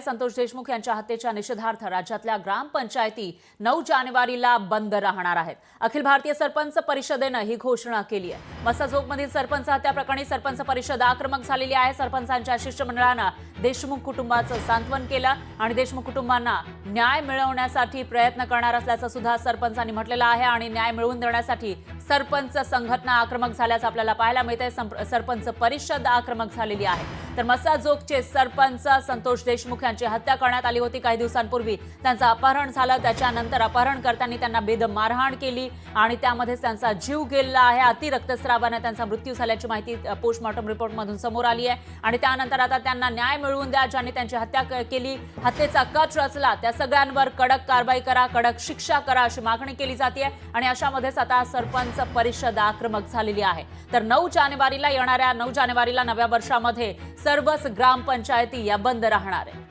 संतोष देशमुख यांच्या हत्येच्या निषेधार्थ राज्यातल्या ग्रामपंचायती 9 जानेवारीला बंद राहणार आहेत। अखिल भारतीय सरपंच परिषदेने ही घोषणा केली आहे। मसाजोगमधील सरपंच हत्या प्रकरणी सरपंच परिषद आक्रमक झालेली आहे। सरपंचांच्या शिष्टमंडळाने देशमुख कुटुंबाचं सांत्वन केलं आणि देशमुख कुटुंबांना न्याय मिळवण्यासाठी प्रयत्न करणार असल्याचं सुद्धा सरपंचांनी म्हटलेलं आहे आणि न्याय मिळवून देण्यासाठी सरपंच संघटना आक्रमक झाल्याचं आपल्याला पाहायला मिळतंय। सरपंच परिषद आक्रमक झालेली आहे। तर मसाजोगचे सरपंच संतोष देशमुख यांची हत्या करण्यात आली होती। काही दिवसांपूर्वी त्यांचं अपहरण झालं। त्याच्यानंतर अपहरणकर्त्यांनी त्यांना बेदम मारहाण केली आणि त्यामध्ये त्यांचा जीव गेला आहे। अति रक्तस्रावाने त्यांचा मृत्यू झाल्याची माहिती पोस्टमॉर्टम रिपोर्टमधून समोर आली आहे आणि त्यानंतर आता त्यांना न्याय मिळवून द्या। ज्यांनी त्यांची हत्या केली, हत्येचा कट रचला, त्या सगळ्यांवर कडक कारवाई करा, कडक शिक्षा करा अशी मागणी केली जाते आणि अशामध्येच आता सरपंच परिषद आक्रमक झालेली आहे। तर 9 जानेवारीला येणाऱ्या 9 जानेवारीला नव्या वर्षामध्ये सर्वच ग्रामपंचायती या बंद राहणार आहे।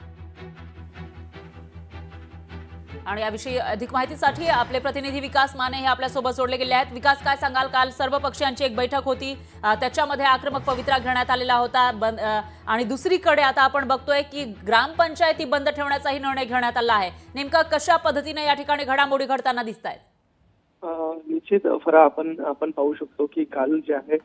आणि याविषयी अधिक माहितीसाठी आपले प्रतिनिधी विकास माने हे आपल्या सोबत जोडले गेले आहेत। विकास, काय सांगाल? काल सर्व पक्षांची एक बैठक होती, त्याच्यामध्ये आक्रमक पवित्रा घेण्यात आलेला होता आणि दुसरीकडे आता आपण बघतोय की ग्रामपंचायती बंद ठेवण्याचाही निर्णय घेण्यात आला आहे। नेमका कशा पद्धतीने या ठिकाणी घडामोडी घडताना दिसतायत? निश्चित फरा आपण पाहू शकतो की काल जे आहे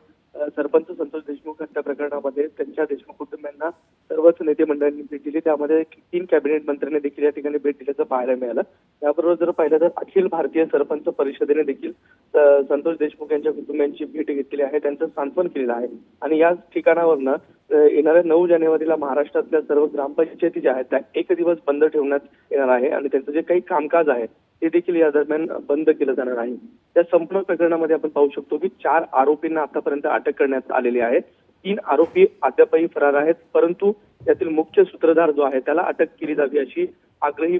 सरपंच संतोष देशमुख हत्या प्रकरणामध्ये त्यांच्या देशमुख कुटुंबियांना सर्वच नेते मंडळांनी भेट दिली। त्यामध्ये 3 कॅबिनेट मंत्र्यांनी देखील या ठिकाणी भेट दिल्याचं पाहायला मिळालं। त्याबरोबर जर पाहिलं तर अखिल भारतीय सरपंच परिषदेने देखील संतोष देशमुख यांच्या कुटुंबियांची भेट घेतलेली आहे, त्यांचं सांत्वन केलेलं आहे आणि याच ठिकाणावरनं येणाऱ्या 9 जानेवारीला महाराष्ट्रातल्या सर्व ग्रामपंचायती ज्या आहेत त्या 1 दिवस बंद ठेवण्यात येणार आहे आणि त्यांचं जे काही कामकाज आहे ते देखील या दरम्यान बंद केलं जाणार आहे। त्या संपूर्ण प्रकरणामध्ये आपण पाहू शकतो की 4 आरोपींना आतापर्यंत अटक करण्यात आलेली आहे। 3 आरोपी अद्यापही फरार आहेत, परंतु यातील मुख्य सूत्रधार जो आहे त्याला अटक केली जावी अशी आग्रही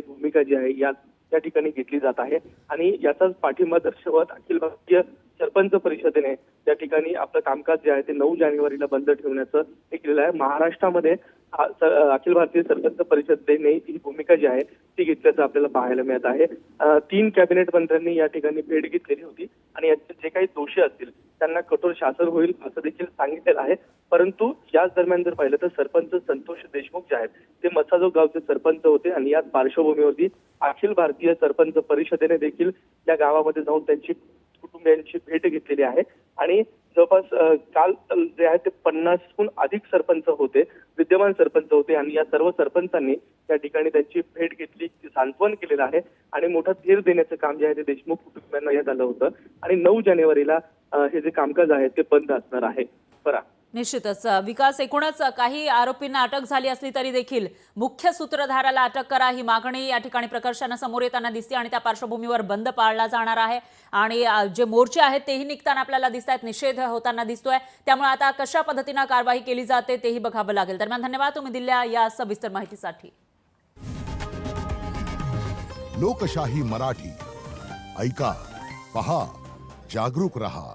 भूमिका जी आहे या ठिकाणी घेतली जात आहे आणि याचाच पाठिंबा दर्शवत अखिल भारतीय सरपंच परिषदेने त्या ठिकाणी आपलं कामकाज जे आहे ते 9 जानेवारीला बंद ठेवण्याचं हे केलेलं आहे। महाराष्ट्रामध्ये अखिल भारतीय सरपंच परिषदेने ही भूमिका जी आहे ती घेतल्याचं आपल्याला पाहायला मिळत आहे। 3 कॅबिनेट मंत्र्यांनी या ठिकाणी भेट घेतलेली होती आणि याचे जे काही दोषी असतील त्यांना कठोर शासन होईल असं देखील सांगितलेलं आहे। परंतु याच दरम्यान जर पाहिलं तर सरपंच संतोष देशमुख जे आहेत ते मसाजोग गावचे सरपंच होते आणि याच पार्श्वभूमीवरती अखिल भारतीय सरपंच परिषदेने देखील या गावामध्ये जाऊन त्यांची कुटुंबियांची भेट घेतलेली आहे आणि जवळपास काल जे आहे ते 50हून अधिक सरपंच होते, विद्यमान सरपंच होते आणि या सर्व सरपंचांनी त्या ठिकाणी त्यांची भेट घेतली, सांत्वन केलेलं आहे आणि मोठा धीर देण्याचं काम जे आहे ते देशमुख कुटुंबियांना यात आलं होतं आणि 9 जानेवारीला हे जे कामकाज आहे ते बंद असणार आहे। बरं, निश्चितच विकास, एकूणच काही आरोपींना अटक झाली असली तरी देखील मुख्य सूत्रधाराला अटक करा ही मागणी या ठिकाणी प्रकर्षाने समोर येताना दिसते आणि त्या पार्श्वभूमीवर बंद पाळला जाणार आहे आणि जे मोर्चे आहेत तेही निघताना आपल्याला दिसत आहेत, निषेध होताना दिसतोय। त्यामुळे आता कशा पद्धतीने कारवाई केली जाते तेही बघावं लागेल। दरम्यान धन्यवाद तुम्ही दिलेल्या या सविस्तर माहितीसाठी। लोकशाही मराठी ऐका, पहा, जागरूक रहा।